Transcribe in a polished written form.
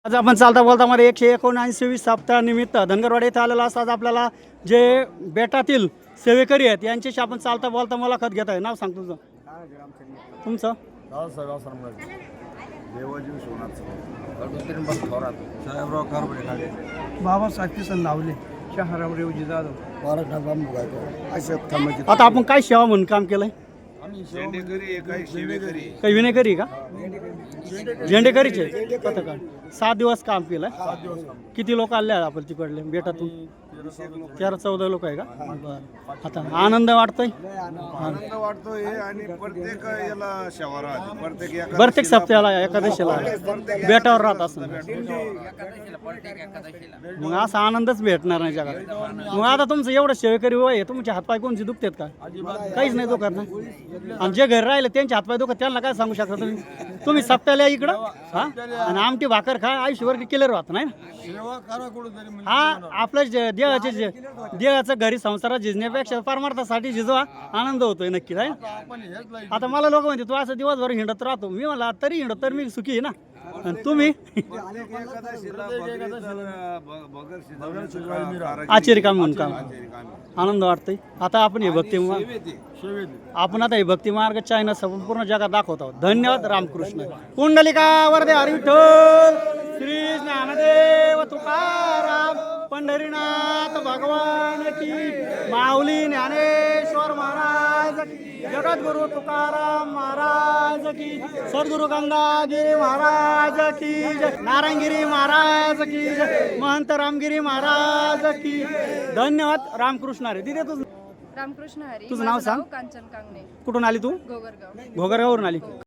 आज आपण चालता बोलता मध्ये 179 सप्ताहानिमित्त धनगरवाडी येथे आलेला असता. आज आपल्याला जे बेटातील सेवेकरी आहेत यांच्याशी आपण चालता बोलता मुलाखत घेत आहे. नाव सांग तुझं. तुमचं बाबासाहेब किसन नावले शहाराम रेवजी जाधव आता आपण काय सेवा म्हणून काम केलंय? काही विनेकरी का? झेंडेकरीचे पथकार 7 दिवस काम केलं. किती लोक आले आपण तिकडले बेटातून? 13-14 लोक आहे का? बरं. आता आनंद वाटतोय? आनंद वाटतोय आणि प्रत्येक सप्त्याला एकादशीला बेटावर राहत असं मग असा आनंदच भेटणार नाही जगात. मग आता तुमचं एवढं सेवेकरी वय आहे, तुमचे हातपाय कोणचे दुखतात का? काहीच नाही दुखत ना. आणि जे घरी राहिले त्यांचे हातपाय दुखत त्यांना काय सांगू शकता तुम्ही? तुम्ही सप्त्याला इकडं हा आणि आमटी भाकर खा, आयुष्यभर केलेलं राहत नाही. हा आपलं देवाचं घरी संसारात झिजण्यापेक्षा परमार्थासाठी झिजवा, आनंद होतोय नक्की. आहे आता मला लोक म्हणते तू असं दिवसभर हिंडत राहतो. मी मला तरी हिंडत तर मी सुखी आहे ना. आणि तुम्ही आचार्य काम म्हणून काम आनंद वाटतोय. आता आपण हे भक्ती चायना संपूर्ण जगात दाखवत आहोत. धन्यवाद. रामकृष्ण. कुंडलिका वरदे हरी विठ्ठल श्री ज्ञानदेव तुकाराम पंढरीनाथ भगवान की, माऊली ज्ञानेश्वर महाराज की, जगद्गुरु तुकाराम महाराज की, सद्गुरु गंगागिरी महाराज की, नारायणगिरी महाराज की, महंत रामगिरी महाराज की. धन्यवाद. रामकृष्ण हरी. दिदे तुझं रामकृष्ण हरी. तुझं नाव सांग. कांचन कांगणे. कुठून आली तू? गोगरगाव. घोगरगाववरून आली.